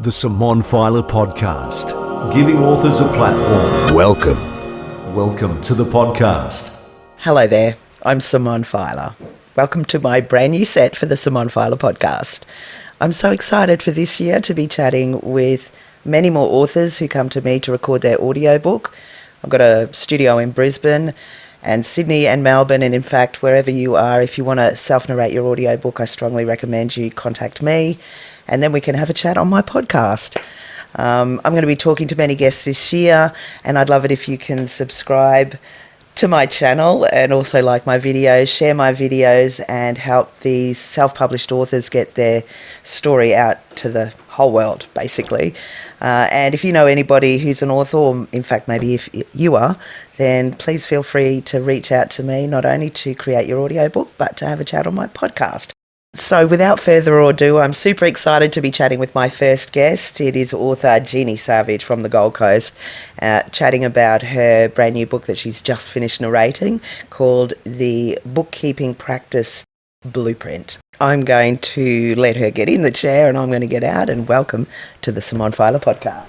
The Simone Feiler Podcast, giving authors a platform. Welcome to the podcast. Hello there, I'm Simone Feiler. Welcome to my brand new set for the Simone Feiler Podcast. I'm so excited for this year to be chatting with many more authors who come to me to record their audiobook. I've got a studio in Brisbane and Sydney and Melbourne, and in fact, wherever you are, if you want to self-narrate your audiobook, I strongly recommend you contact me, and then we can have a chat on my podcast. I'm going to be talking to many guests this year, and I'd love it if you can subscribe to my channel and also like my videos, share my videos, and help these self-published authors get their story out to the whole world, basically. And if you know anybody who's an author, or in fact maybe if you are, then please feel free to reach out to me, not only to create your audiobook, but to have a chat on my podcast. So without further ado, I'm super excited to be chatting with my first guest. It is author Jeannie Savage from the Gold Coast, chatting about her brand new book that she's just finished narrating called The Bookkeeping Practice Blueprint. I'm going to let her get in the chair and I'm going to get out, and welcome to the Simone Feiler Podcast.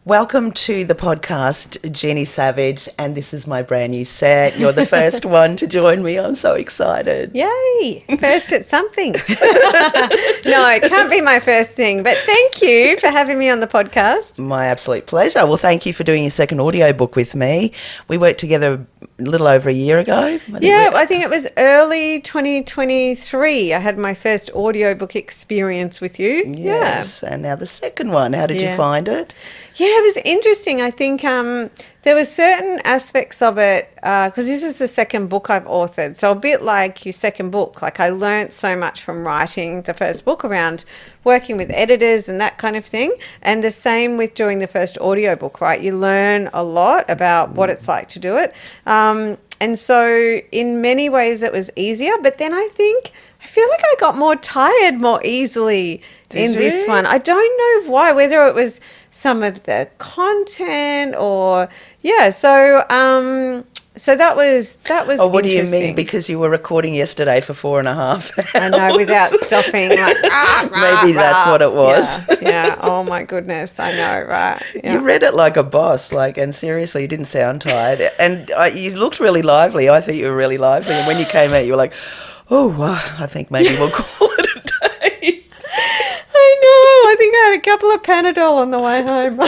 Welcome to the podcast, Jeannie Savage, and this is my brand new set. You're the first one to join me. I'm so excited. Yay! First at something. No, it can't be my first thing, but thank you for having me on the podcast. My absolute pleasure. Well, thank you for doing your second audiobook with me. We worked together a little over a year ago. I think it was early 2023. I had my first audiobook experience with you. Yes, and now the second one. How did you find it? Yeah, it was interesting. I think there were certain aspects of it, because this is the second book I've authored. So a bit like your second book, like I learnt so much from writing the first book around working with editors and that kind of thing. And the same with doing the first audiobook, right? You learn a lot about what it's like to do it. And so in many ways it was easier, but then I feel like I got more tired more easily in this one. I don't know why, whether it was some of the content or so that was Oh, what do you interesting. mean? Because you were recording yesterday for 4.5 hours. I know, without stopping, like maybe that's what it was. Yeah. Oh my goodness, I know, right? Yeah. You read it like a boss, and seriously, you didn't sound tired, and you looked really lively. I thought you were really lively, and when you came out, you were like, "Oh, I think maybe we'll call it a day." I know. I think I had a couple of Panadol on the way home.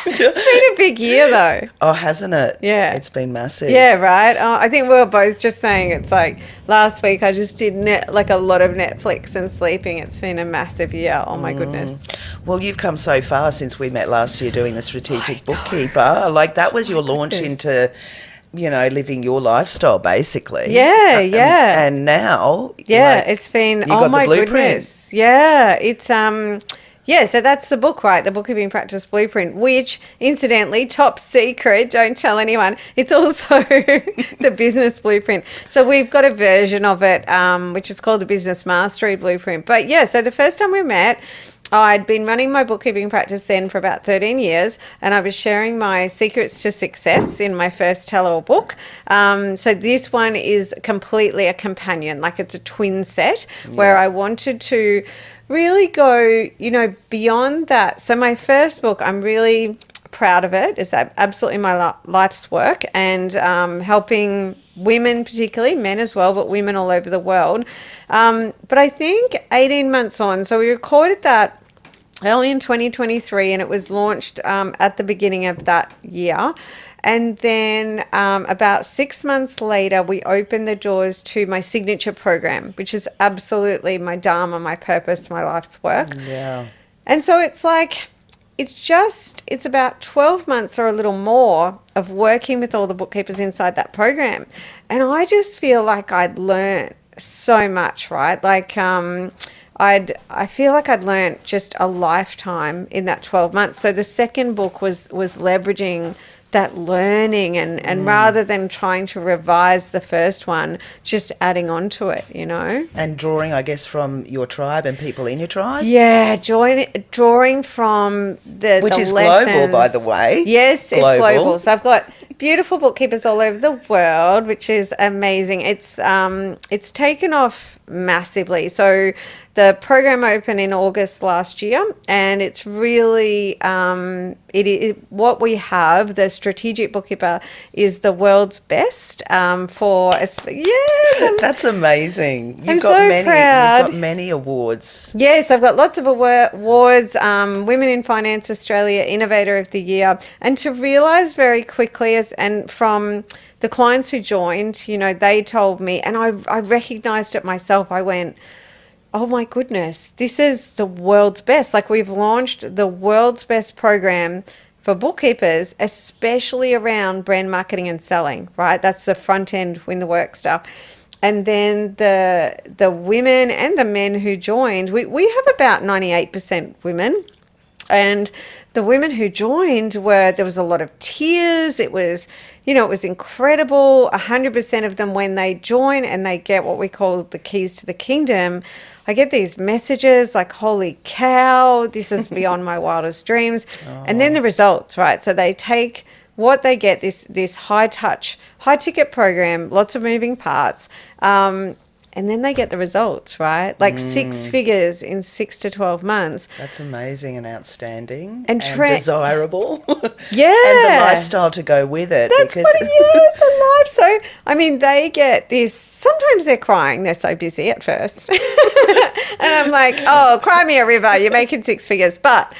It's been a big year, though. Oh, hasn't it? Yeah. It's been massive. Yeah, right. I think we were both just saying it's like last week I just did a lot of Netflix and sleeping. It's been a massive year. Oh, my goodness. Well, you've come so far since we met last year doing the Strategic Bookkeeper. That was your launch into, living your lifestyle, basically. Yeah, yeah. And now... it's been, you got my the blueprint. Goodness. Yeah, it's... so that's the book, right? The Bookkeeping Practice Blueprint, which, incidentally, top secret, don't tell anyone. It's also the Business Blueprint. So we've got a version of it, which is called the Business Mastery Blueprint. But so the first time we met, I'd been running my bookkeeping practice then for about 13 years, and I was sharing my secrets to success in my first tell-all book. So this one is completely a companion, like it's a twin set, where I wanted to really go, beyond that. So my first book, I'm really proud of it. It's absolutely my life's work, and helping women, particularly men as well, but women all over the world. But I think 18 months on, so we recorded that early in 2023, and it was launched at the beginning of that year. And then about 6 months later, we opened the doors to my signature program, which is absolutely my dharma, my purpose, my life's work. Yeah. And so it's about 12 months or a little more of working with all the bookkeepers inside that program. And I just feel like I'd learned so much, right? I feel like I'd learned just a lifetime in that 12 months. So the second book was leveraging that learning and rather than trying to revise the first one, just adding on to it, And drawing, I guess, from your tribe and people in your tribe? Yeah, drawing from the Which is lessons. global, by the way. Yes, it's global. So I've got beautiful bookkeepers all over the world, which is amazing. It's taken off massively. So the program opened in August last year, and it's really what we have. The Strategic Bookkeeper is the world's best for. Yes, That's amazing. I'm so proud. You've got many awards. Yes, I've got lots of awards. Women in Finance Australia Innovator of the Year, and to realise very quickly, and from the clients who joined, you know, they told me, and I recognised it myself. I went, oh my goodness, this is the world's best. Like, we've launched the world's best program for bookkeepers, especially around brand marketing and selling, right? That's the front end win the work stuff. And then the women and the men who joined, we have about 98% women. And the women who joined there was a lot of tears. It was, it was incredible. 100% of them, when they join and they get what we call the keys to the kingdom, I get these messages like, holy cow, this is beyond my wildest dreams. Oh. And then the results, right? So they take what they get, this high touch, high ticket program, lots of moving parts, and then they get the results, right? Like 6 figures in 6 to 12 months. That's amazing and outstanding and desirable. Yeah. And the lifestyle to go with it. That's what it is, the life. So, I mean, they get this, sometimes they're crying. They're so busy at first. And I'm like, oh, cry me a river. You're making 6 figures. But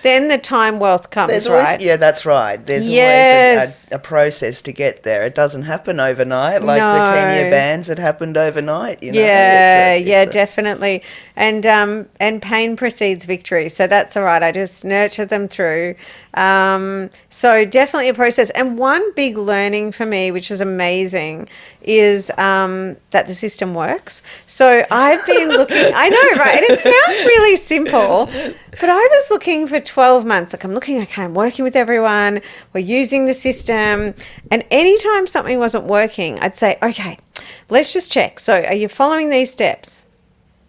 then the time wealth comes, right? Yeah, that's right. There's always a process to get there. It doesn't happen overnight. Like the 10-year bans, it happened overnight. Yeah, definitely. And pain precedes victory. So that's all right. I just nurture them through. So definitely a process. And one big learning for me, which is amazing, is that the system works. So I've been looking, I know, right? And it sounds really simple, but I was looking for 12 months. Like, I'm looking, okay, I'm working with everyone. We're using the system. And anytime something wasn't working, I'd say, okay, let's just check. So are you following these steps?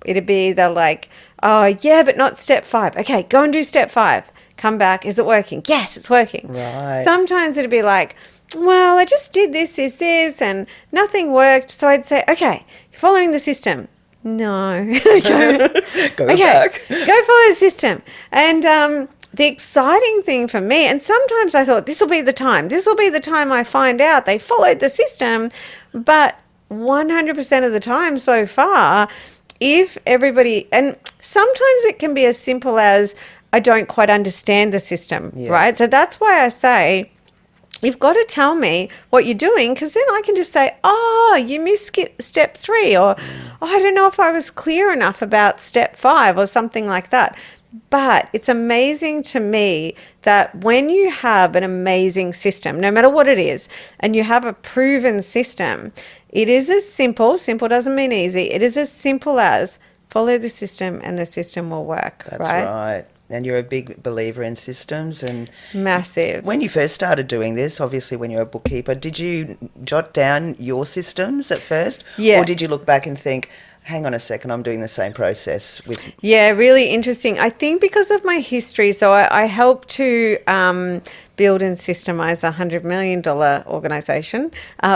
It'd be either like, oh, yeah, but not step 5. Okay, go and do step 5. Come back. Is it working? Yes, it's working. Right. Sometimes it'd be like, well, I just did this, and nothing worked. So I'd say, okay, you're following the system. No. Go back. Go follow the system. And the exciting thing for me, and sometimes I thought, this will be the time. This will be the time I find out they followed the system. But 100% of the time so far, if everybody, and sometimes it can be as simple as, I don't quite understand the system, right? So that's why I say, you've got to tell me what you're doing, because then I can just say, oh, you missed step 3, or oh, I don't know if I was clear enough about step 5 or something like that. But it's amazing to me that when you have an amazing system, no matter what it is, and you have a proven system, it is as simple doesn't mean easy, it is as simple as follow the system and the system will work. That's right. And you're a big believer in systems. And massive. When you first started doing this, obviously when you're a bookkeeper, did you jot down your systems at first? Yeah. Or did you look back and think, hang on a second, I'm doing the same process with... Yeah, really interesting. I think because of my history, so I helped to build and systemize a $100 million organisation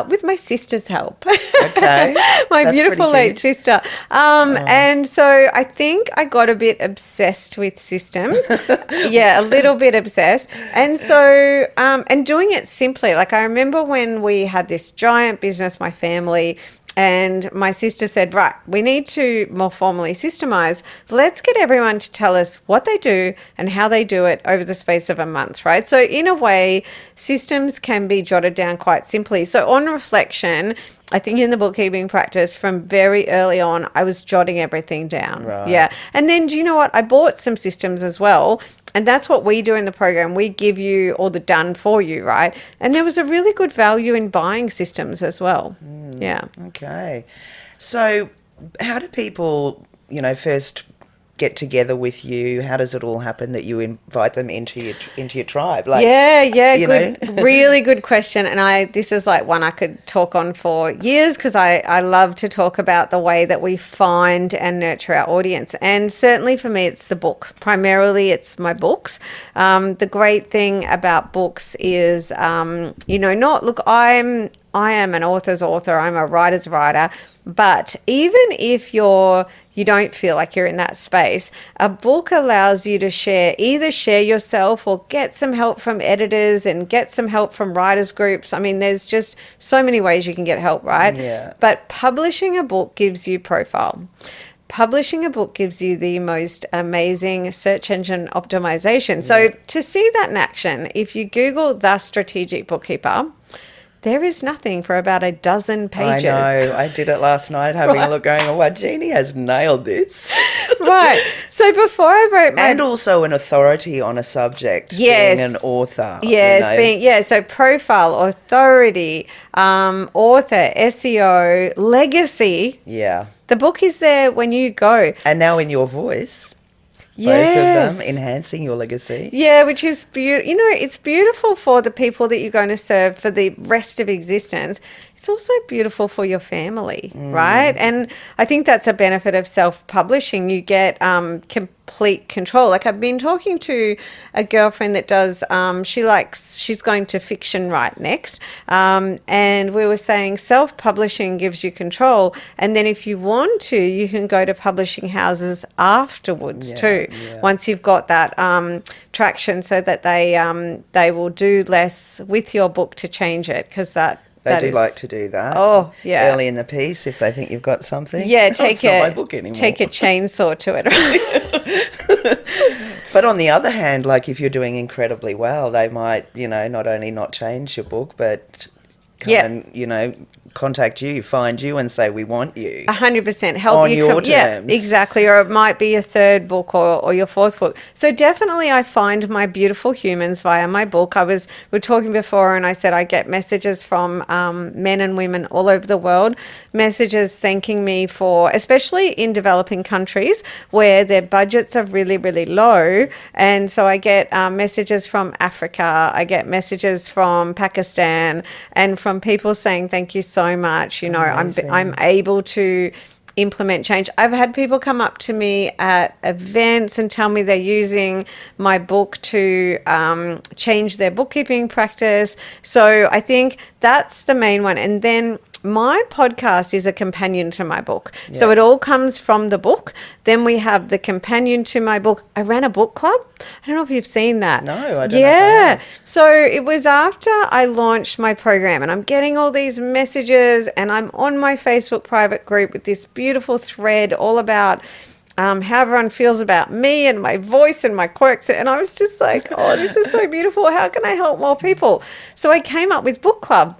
with my sister's help. Okay. My beautiful late sister. And so I think I got a bit obsessed with systems. Yeah, a little bit obsessed. And so, and doing it simply. Like, I remember when we had this giant business, my family, and my sister said, right, we need to more formally systemize. Let's get everyone to tell us what they do and how they do it over the space of a month, right? So in a way, systems can be jotted down quite simply. So on reflection, I think in the bookkeeping practice from very early on, I was jotting everything down. Right. Yeah. And then do you know what? I bought some systems as well. And that's what we do in the program. We give you all the done for you, right? And there was a really good value in buying systems as well. Yeah. Okay. So how do people, first get together with you? How does it all happen that you invite them into your tribe? Really good question. And this is like one I could talk on for years, because I love to talk about the way that we find and nurture our audience. And certainly for me, it's the book. Primarily, it's my books. The great thing about books is, I am an author's author. I'm a writer's writer. But even if you don't feel like you're in that space, a book allows you to share yourself or get some help from editors and get some help from writers groups. I mean, there's just so many ways you can get help, right? Yeah. But publishing a book gives you profile. Publishing a book gives you the most amazing search engine optimization. So to see that in action, if you Google the Strategic Bookkeeper, there is nothing for about a dozen pages. I know. I did it last night, having a look, going, "Oh, wow, Jeannie has nailed this." Right. So before I wrote and also an authority on a subject, being an author. Yes, so profile, authority, author, SEO, legacy. Yeah. The book is there when you go. And now in your voice. Yes. Both of them, enhancing your legacy. Yeah, which is beautiful. It's beautiful for the people that you're going to serve for the rest of existence. It's also beautiful for your family, right? And I think that's a benefit of self-publishing. You get complete control. Like, I've been talking to a girlfriend that does, she's going to fiction write next. And we were saying self-publishing gives you control. And then if you want to, you can go to publishing houses afterwards too. Yeah. Once you've got that traction, so that they will do less with your book to change it, because They do like to do that. Oh, yeah. Early in the piece, if they think you've got something. Yeah, it's not my book anymore. Take a chainsaw to it. But on the other hand, like, if you're doing incredibly well, they might, not only not change your book, but come and, contact you, find you and say, "We want you." 100% help on you your terms. Yeah, exactly. Or it might be your third book or your fourth book. So definitely I find my beautiful humans via my book. We were talking before, and I said I get messages from men and women all over the world, messages thanking me for, especially in developing countries where their budgets are really, really low. And so I get messages from Africa, I get messages from Pakistan, and from people saying thank you so much. I'm able to implement change. I've had people come up to me at events and tell me they're using my book to change their bookkeeping practice. So I think that's the main one. And then my podcast is a companion to my book. Yeah. So it all comes from the book. Then we have the companion to my book. I ran a book club. I don't know if you've seen that. No, I don't know. Yeah. So it was after I launched my program, and I'm getting all these messages, and I'm on my Facebook private group with this beautiful thread all about how everyone feels about me and my voice and my quirks. And I was just like, oh, this is so beautiful. How can I help more people? So I came up with book club.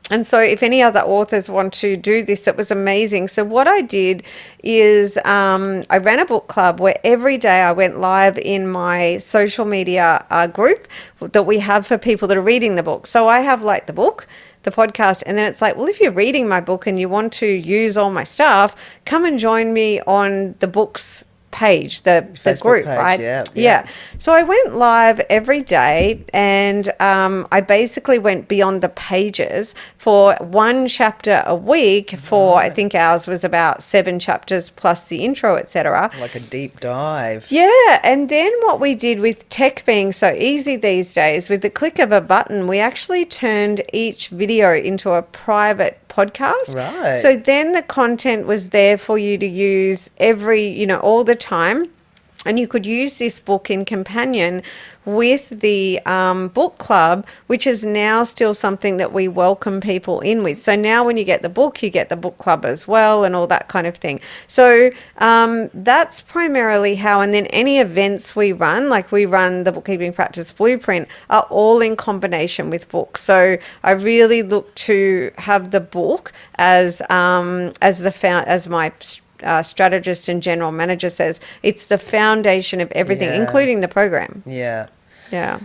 And so if any other authors want to do this, it was amazing. So what I did is I ran a book club where every day I went live in my social media group that we have for people that are reading the book. So I have like the book, the podcast, and then it's like, well, if you're reading my book and you want to use all my stuff, come and join me on the books page, the group page, right? Yeah. So I went live every day, and I basically went beyond the pages for one chapter a week for, I think ours was about 7 chapters plus the intro, etc. Like a deep dive. Yeah. And then what we did, with tech being so easy these days, with the click of a button, we actually turned each video into a private podcast. Right. So then the content was there for you to use all the time. And you could use this book in companion with the book club, which is now still something that we welcome people in with. So now when you get the book, you get the book club as well, and all that kind of thing. So that's primarily how. And then any events we run, like we run the Bookkeeping Practice Blueprint, are all in combination with books. So I really look to have the book as my strategist and general manager says, it's the foundation of everything, including the program. Yeah. Yeah.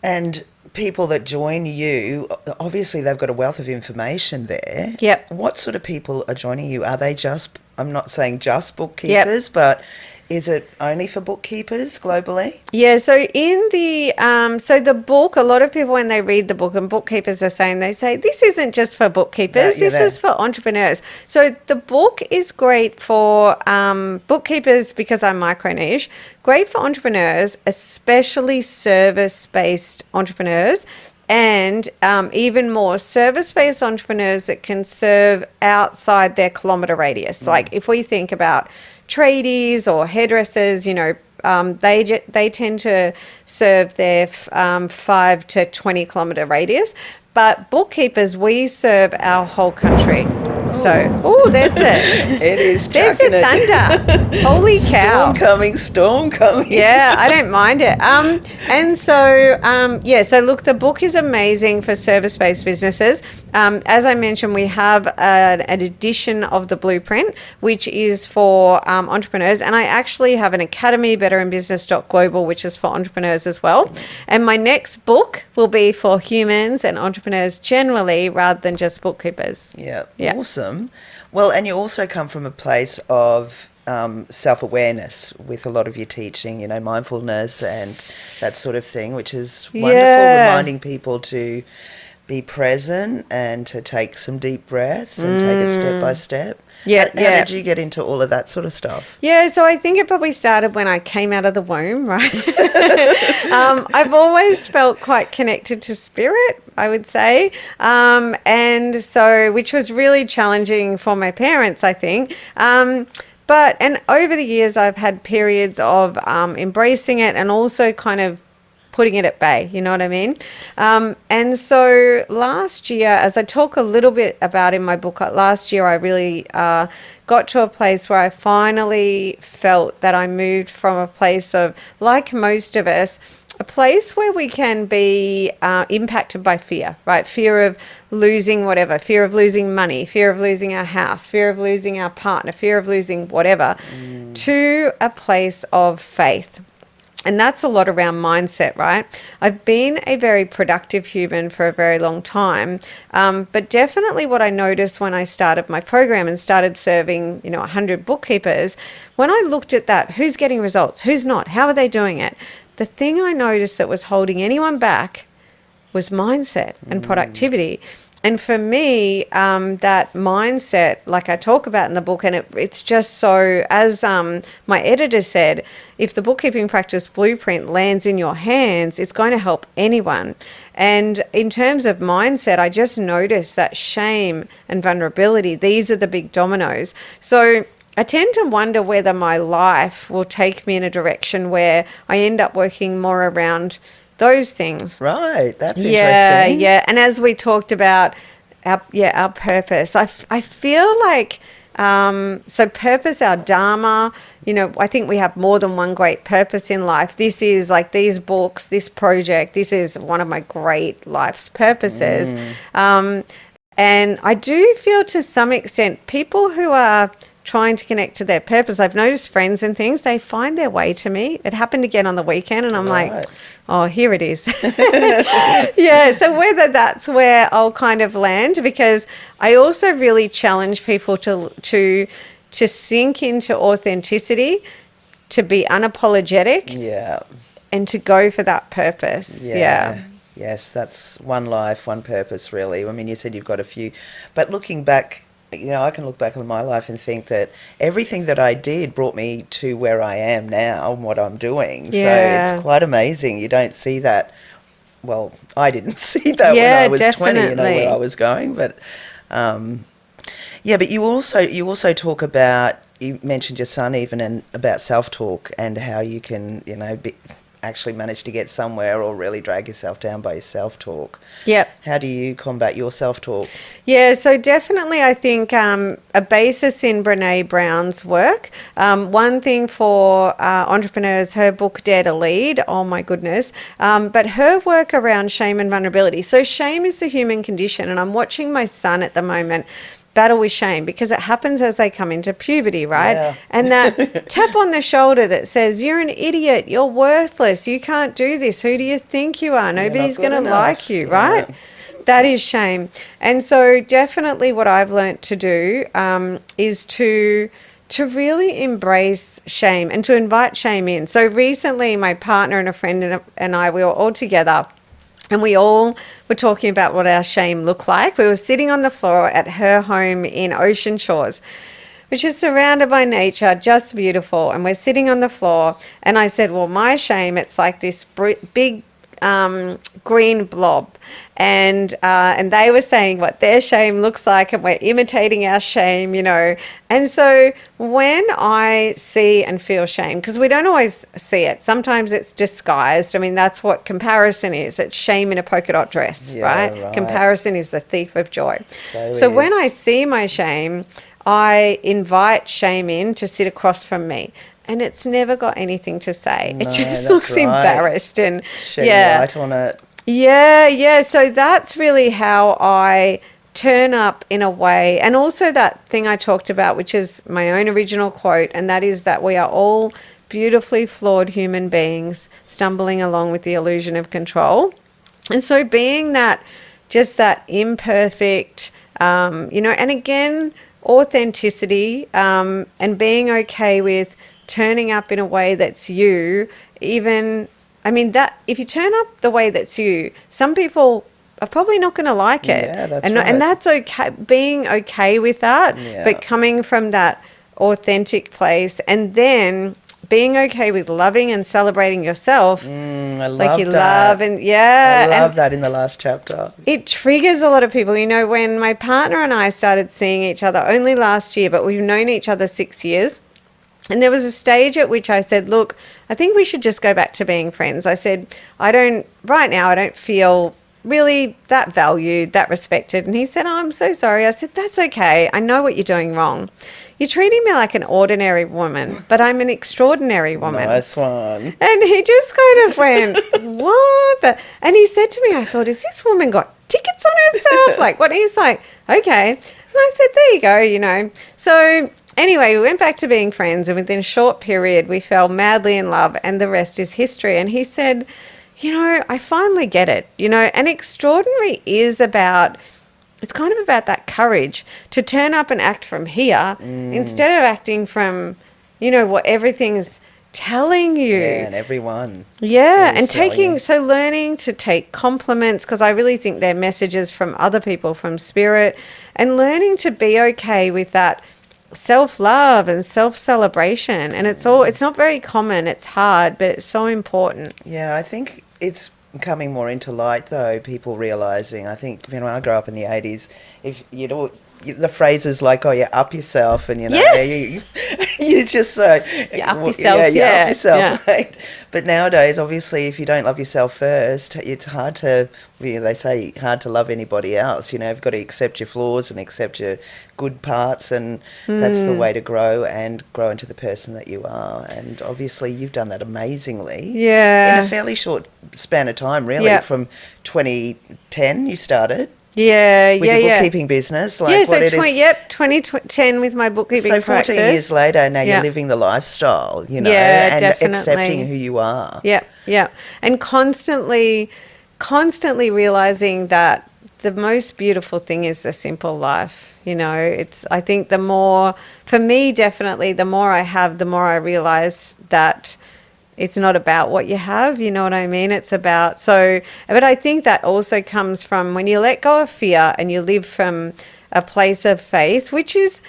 And people that join you, obviously they've got a wealth of information there. Yep. What sort of people are joining you? Are they just, I'm not saying just bookkeepers, but is it only for bookkeepers globally? Yeah, so in the the book, a lot of people when they read the book, and bookkeepers are saying, they say this isn't just for bookkeepers, this is for entrepreneurs. So the book is great for bookkeepers because I'm micro niche, great for entrepreneurs, especially service-based entrepreneurs, and even more service-based entrepreneurs that can serve outside their kilometre radius. Like if we think about tradies or hairdressers, they tend to serve their 5 to 20 kilometre radius. But bookkeepers, we serve our whole country. So, there's it. It is there's the thunder. Holy cow. Storm coming. Yeah, I don't mind it. So look, the book is amazing for service-based businesses. As I mentioned, we have an edition of the Blueprint, which is for entrepreneurs. And I actually have an academy, betterinbusiness.global, which is for entrepreneurs as well. And my next book will be for humans and entrepreneurs generally, rather than just bookkeepers. Yeah. Awesome. Well, and you also come from a place of self-awareness with a lot of your teaching, mindfulness and that sort of thing, which is wonderful, reminding people to be present and to take some deep breaths and take it step by step. How did you get into all of that sort of stuff? Yeah, so I think it probably started when I came out of the womb, right? I've always felt quite connected to spirit, I would say. And so, which was really challenging for my parents, I think. And over the years, I've had periods of embracing it and also kind of putting it at bay, you know what I mean? And so last year, as I talk a little bit about in my book, last year I really got to a place where I finally felt that I moved from a place of, like most of us, a place where we can be impacted by fear, right? Fear of losing whatever, fear of losing money, fear of losing our house, fear of losing our partner, fear of losing whatever, to a place of faith. And that's a lot around mindset, right? I've been a very productive human for a very long time. But definitely what I noticed when I started my program and started serving, 100 bookkeepers, when I looked at that, who's getting results, who's not, how are they doing it? The thing I noticed that was holding anyone back was mindset and productivity. And for me, that mindset, like I talk about in the book, and it's just so, as my editor said, if the Bookkeeping Practice Blueprint lands in your hands, it's going to help anyone. And in terms of mindset, I just noticed that shame and vulnerability, these are the big dominoes. So I tend to wonder whether my life will take me in a direction where I end up working more around those things. Right, that's interesting. Yeah. And as we talked about, our purpose, I feel like, so purpose, our dharma, I think we have more than one great purpose in life. This is like these books, this project, this is one of my great life's purposes. And I do feel to some extent people who are trying to connect to their purpose, I've noticed friends and things, they find their way to me. It happened again on the weekend and I'm like, oh, here it is. Yeah, so whether that's where I'll kind of land, because I also really challenge people to sink into authenticity, to be unapologetic, and to go for that purpose. Yeah. Yes, that's one life, one purpose, really. I mean, you said you've got a few, but looking back, I can look back on my life and think that everything that I did brought me to where I am now and what I'm doing. Yeah. So it's quite amazing. You don't see that. Well, I didn't see that when I was 20, where I was going. But, but you also talk about, you mentioned your son even, and about self-talk and how you can, actually manage to get somewhere or really drag yourself down by your self-talk. Yep. How do you combat your self-talk? Yeah, so definitely I think a basis in Brene Brown's work. One thing for entrepreneurs, her book Dare to Lead, oh my goodness, but her work around shame and vulnerability. So shame is the human condition, and I'm watching my son at the moment battle with shame because it happens as they come into puberty, right? Yeah. And that tap on the shoulder that says, you're an idiot, you're worthless, you can't do this, who do you think you are? Nobody's going to like you, right? That is shame. And so definitely what I've learnt to do is to to really embrace shame and to invite shame in. So recently my partner and a friend and I, we were all together and we all were talking about what our shame looked like. We were sitting on the floor at her home in Ocean Shores, which is surrounded by nature, just beautiful. And we're sitting on the floor and I said, well, my shame, it's like this big green blob. And they were saying what their shame looks like, and we're imitating our shame, you know. And so when I see and feel shame, because we don't always see it, sometimes it's disguised. I mean, that's what comparison is. It's shame in a polka dot dress, right? Comparison is the thief of joy. So when I see my shame, I invite shame in to sit across from me. And it's never got anything to say. No, it just looks embarrassed and light on it. Yeah. So that's really how I turn up in a way. And also that thing I talked about, which is my own original quote, and that is that we are all beautifully flawed human beings stumbling along with the illusion of control. And so being that, just that imperfect, you know, and again, authenticity, and being okay with turning up in a way that's you, even, I mean, that if you turn up the way that's you, some people are probably not going to like it. Yeah, that's right. And that's okay, being okay with that, but coming from that authentic place, and then being okay with loving and celebrating yourself. I love like you that. love and yeah. I love that in the last chapter. It triggers a lot of people. You know, when my partner and I started seeing each other only last year, but we've known each other 6 years. And there was a stage at which I said, look, I think we should just go back to being friends. I said, right now I don't feel really that valued, that respected. And he said, oh, I'm so sorry. I said, that's okay. I know what you're doing wrong. You're treating me like an ordinary woman, but I'm an extraordinary woman. Nice one. And he just kind of went, what? And he said to me, I thought, has this woman got tickets on herself? Like, what? He's like, okay. And I said, there you go, you know. So anyway, we went back to being friends, and within a short period, we fell madly in love, and the rest is history. And he said, you know, I finally get it, you know, and extraordinary is about, it's kind of about that courage to turn up and act from here instead of acting from, you know, what everything's telling you. Yeah, and everyone. Yeah, and learning to take compliments, because I really think they're messages from other people, from spirit, and learning to be okay with that self-love and self-celebration. And it's not very common, it's hard, but it's so important. Yeah, I think it's coming more into light, though, people realising. I think, you know, when I grew up in the 80s, if you know, the phrases like, oh, yeah, up yourself, and, you know, you just so... You up yourself, up yourself, right? But nowadays, obviously, if you don't love yourself first, it's hard to, they say, hard to love anybody else. You know, you've got to accept your flaws and accept your good parts, and that's the way to grow and grow into the person that you are. And obviously, you've done that amazingly. Yeah. In a fairly short span of time, really, from 2010 you started. Yeah, with your bookkeeping business. Like, yeah, so 2010 with my bookkeeping practice. So 14 years later, now you're living the lifestyle, you know, and definitely. accepting who you are. Yeah. And constantly realising that the most beautiful thing is a simple life. You know, I think the more, for me, definitely, the more I have, the more I realise that it's not about what you have, you know what I mean? It's about, but I think that also comes from when you let go of fear and you live from a place of faith, which is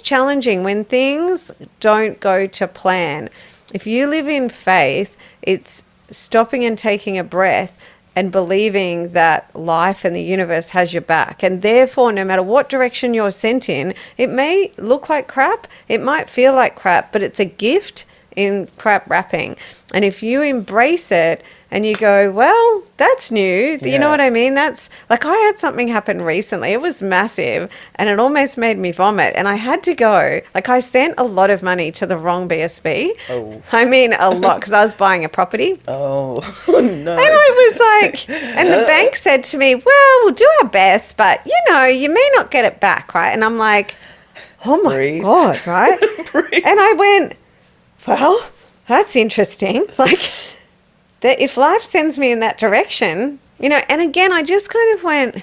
challenging when things don't go to plan. If you live in faith, it's stopping and taking a breath and believing that life and the universe has your back. And therefore, no matter what direction you're sent in, it may look like crap, it might feel like crap, but it's a gift in crap wrapping. And if you embrace it and you go, well, that's new, you know what I mean? That's like, I had something happen recently. It was massive and it almost made me vomit. And I had to go, like, I sent a lot of money to the wrong BSB. Oh. I mean, a lot, because I was buying a property. Oh, no. And I was like, and the bank said to me, well, we'll do our best, but, you know, you may not get it back, right? And I'm like, oh my God, right? And I went, well, that's interesting. Like, that if life sends me in that direction, you know, and again, I just kind of went,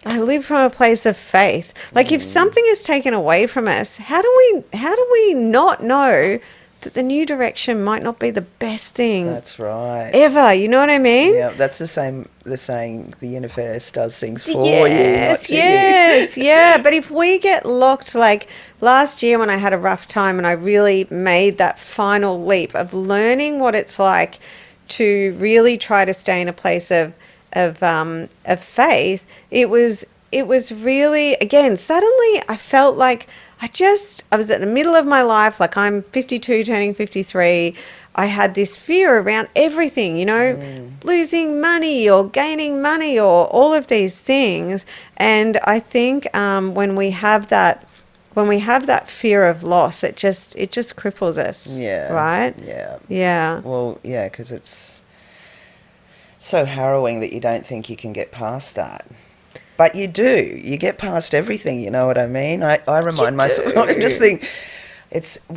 I live from a place of faith. Like if something is taken away from us, how do we not know that the new direction might not be the best thing That's right. ever? You know what I mean? Yeah, that's the saying, the universe does things for Yes, you, not to you. yeah. But if we get locked, like last year when I had a rough time and I really made that final leap of learning what it's like to really try to stay in a place of faith, it was really, again, suddenly I felt like I was at the middle of my life, like I'm 52 turning 53. I had this fear around everything, losing money or gaining money or all of these things. And I think when we have that fear of loss, it just cripples us. Yeah. Right? Yeah. Yeah. Well, yeah, because it's so harrowing that you don't think you can get past that. But you do. You get past everything, you know what I mean? I remind myself, I just think,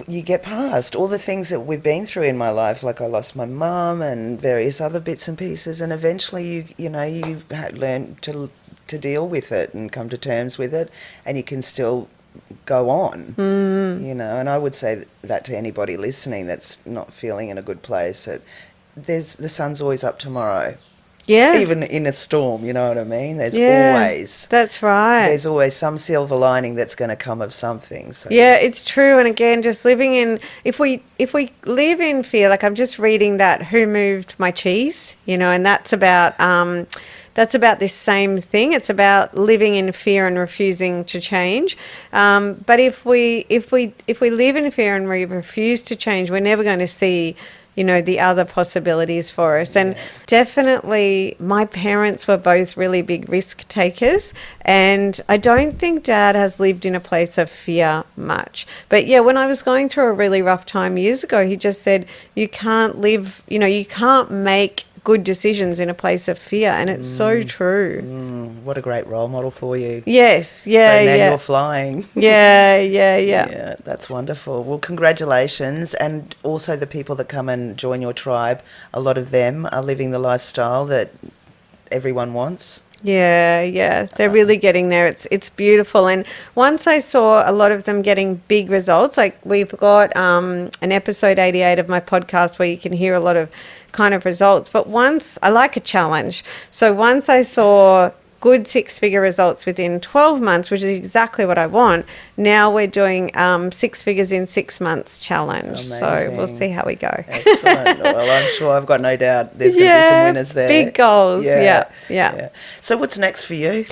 you get past all the things that we've been through in my life, like I lost my mum and various other bits and pieces, and eventually you learn to deal with it and come to terms with it, and you can still go on, and I would say that to anybody listening that's not feeling in a good place, that the sun's always up tomorrow. Yeah. Even in a storm, you know what I mean? There's That's right. There's always some silver lining that's going to come of something. So. Yeah, it's true. And again, just living in, if we live in fear, like I'm just reading that Who Moved My Cheese, and that's about this same thing. It's about living in fear and refusing to change. But if we live in fear and we refuse to change, we're never going to see the other possibilities for us. And definitely my parents were both really big risk takers, and I don't think Dad has lived in a place of fear much. But yeah, when I was going through a really rough time years ago, he just said, you can't live, you can't make good decisions in a place of fear. And it's so true. What a great role model for you. Yes, yeah, so now yeah. you're flying. Yeah. Yeah, that's wonderful. Well, congratulations. And also the people that come and join your tribe, a lot of them are living the lifestyle that everyone wants. Yeah. They're really getting there. It's beautiful. And once I saw a lot of them getting big results, like we've got an episode 88 of my podcast where you can hear a lot of kind of results. But once, I like a challenge. So once I saw good 6-figure results within 12 months, which is exactly what I want. Now we're doing 6 figures in 6 months challenge. Amazing. So we'll see how we go. Excellent. Well, I'm sure, I've got no doubt there's going to be some winners there. Big goals. Yeah. So what's next for you?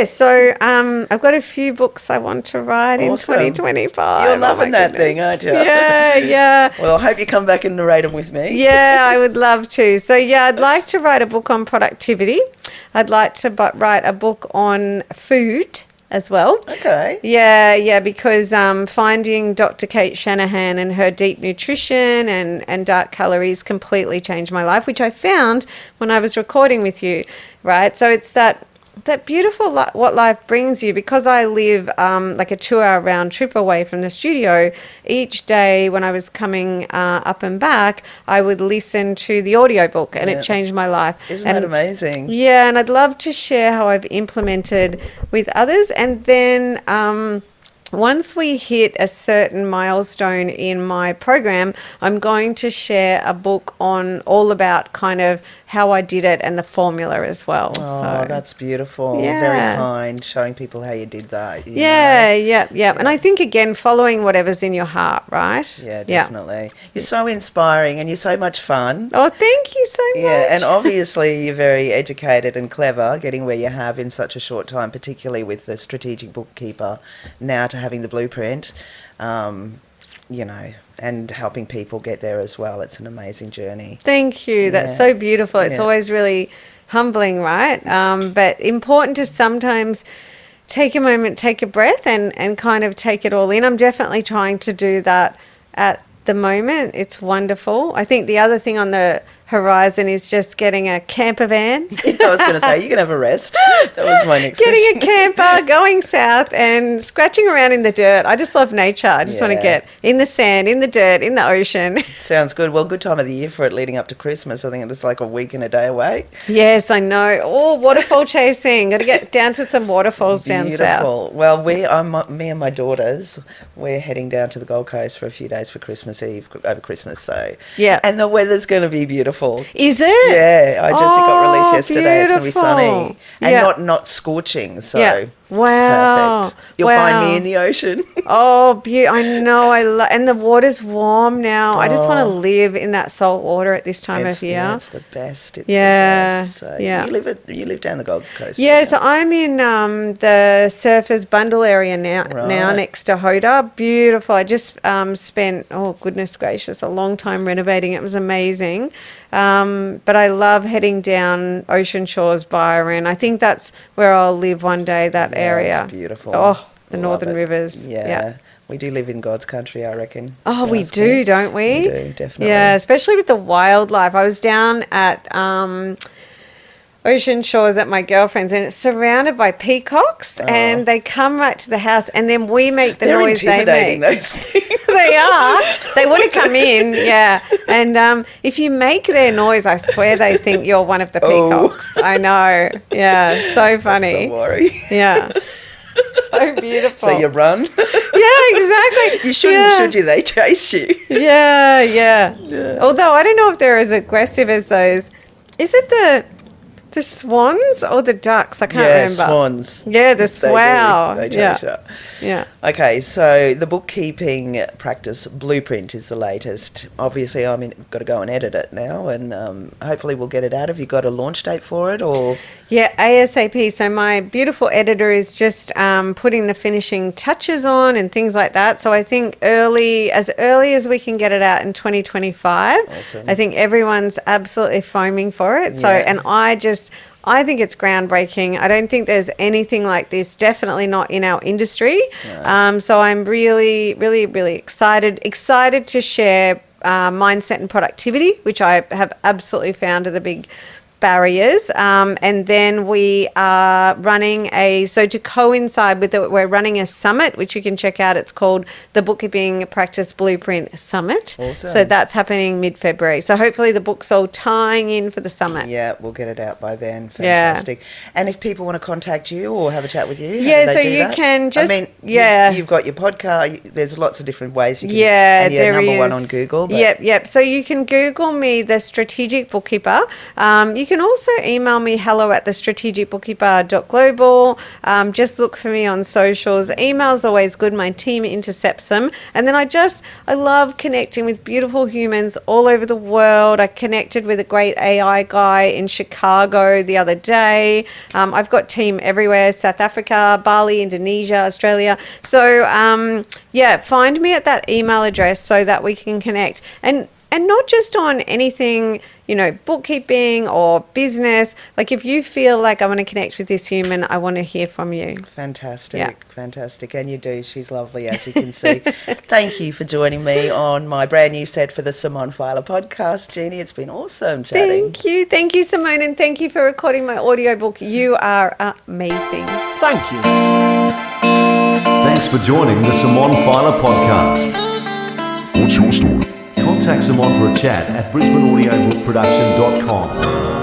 So I've got a few books I want to write in 2025. You're loving that thing, aren't you? Yeah. Well, I hope you come back and narrate them with me. Yeah, I would love to. So I'd like to write a book on productivity. I'd like to write a book on food as well. Okay. Yeah, because finding Dr. Kate Shanahan and her deep nutrition and dark calories completely changed my life, which I found when I was recording with you, right? So it's that beautiful what life brings you. Because I live like a 2-hour round trip away from the studio, each day when I was coming up and back, I would listen to the audiobook, and it changed my life. Isn't that amazing? Yeah, and I'd love to share how I've implemented with others. And then once we hit a certain milestone in my program, I'm going to share a book on all about kind of how I did it and the formula as well. Oh, so that's beautiful. Yeah. Very kind, showing people how you did that. Yeah. And I think, again, following whatever's in your heart, right? Yeah, definitely. You're so inspiring and you're so much fun. Oh, thank you so much. Yeah, and obviously you're very educated and clever, getting where you have in such a short time, particularly with the Strategic Bookkeeper, now to having the Blueprint, and helping people get there as well. It's an amazing journey. Thank you. That's so beautiful. It's always really humbling, right? But important to sometimes take a moment, take a breath and kind of take it all in. I'm definitely trying to do that at the moment. It's wonderful. I think the other thing on the horizon is just getting a camper van. I was going to say, you can have a rest. That was my next Getting question. a camper, going south and scratching around in the dirt. I just love nature. I just want to get in the sand, in the dirt, in the ocean. Sounds good. Well, good time of the year for it leading up to Christmas. I think it's like a week and a day away. Yes, I know. Oh, waterfall chasing. Got to get down to some waterfalls down south. Beautiful. Well, me and my daughters, we're heading down to the Gold Coast for a few days for Christmas Eve, over Christmas. So yeah, and the weather's going to be beautiful. Is it? Yeah, I just got released yesterday. Beautiful. It's going to be sunny and not scorching. So wow, perfect. You'll find me in the ocean. Oh, I know. And the water's warm now. I just want to live in that salt water at this time of year. Yeah, it's the best. It's the best. So yeah. You live down the Gold Coast. Yeah, so I'm in the Surfers Bundle area now next to Hoda. Beautiful. I just spent, oh goodness gracious, a long time renovating. It was amazing. But I love heading down Ocean Shores, Byron. I think that's where I'll live one day, that area. It's beautiful. Oh, the Northern Rivers. Yeah. We do live in God's country, I reckon. Oh, we do, don't we? We do, definitely. Yeah, especially with the wildlife. I was down at Ocean Shores at my girlfriend's, and it's surrounded by peacocks, and they come right to the house, and then we make the noise they make. They're intimidating, those things. They are. They want to come in, yeah. And if you make their noise, I swear they think you're one of the peacocks. I know. Yeah, so funny. That's a worry. Yeah. So beautiful. So you run? Yeah, exactly. You shouldn't, should you? They chase you. Yeah. Although I don't know if they're as aggressive as those. Is it the swans or the ducks? I can't remember. Swans. Yeah, wow. They chase you. Yeah. Okay, so the Bookkeeping Practice Blueprint is the latest. Obviously, got to go and edit it now, and hopefully we'll get it out. Have you got a launch date for it, or? Yeah, ASAP. So my beautiful editor is just putting the finishing touches on and things like that. So I think as early as we can get it out in 2025. Awesome. I think everyone's absolutely foaming for it. So, and I think it's groundbreaking. I don't think there's anything like this, definitely not in our industry. No. So I'm really, really, really excited to share mindset and productivity, which I have absolutely found are the big barriers. And then we are running to coincide with it, we're running a summit, which you can check out. It's called the Bookkeeping Practice Blueprint Summit. Awesome. So that's happening mid-February. So hopefully the book's all tying in for the summit. Yeah, we'll get it out by then. Fantastic. Yeah. And if people want to contact you or have a chat with you, can just, you've got your podcast. There's lots of different ways you can. Yeah, and you're number one on Google. But Yep. So you can Google me, the Strategic Bookkeeper. You can also email me hello@thestrategicbookkeeper.global. Just look for me on socials. Email's always good. My team intercepts them. And then I love connecting with beautiful humans all over the world. I connected with a great AI guy in Chicago the other day. I've got team everywhere: South Africa, Bali, Indonesia, Australia. So find me at that email address so that we can connect. And not just on anything, bookkeeping or business. Like if you feel like I want to connect with this human, I want to hear from you. Fantastic. And you do. She's lovely, as you can see. Thank you for joining me on my brand new set for the Simone Feiler Podcast, Jeannie. It's been awesome chatting. Thank you, Simone, and thank you for recording my audiobook. You are amazing. Thank you. Thanks for joining the Simone Feiler Podcast. What's your story? Contact Simone for a chat at brisbaneaudiobookproduction.com.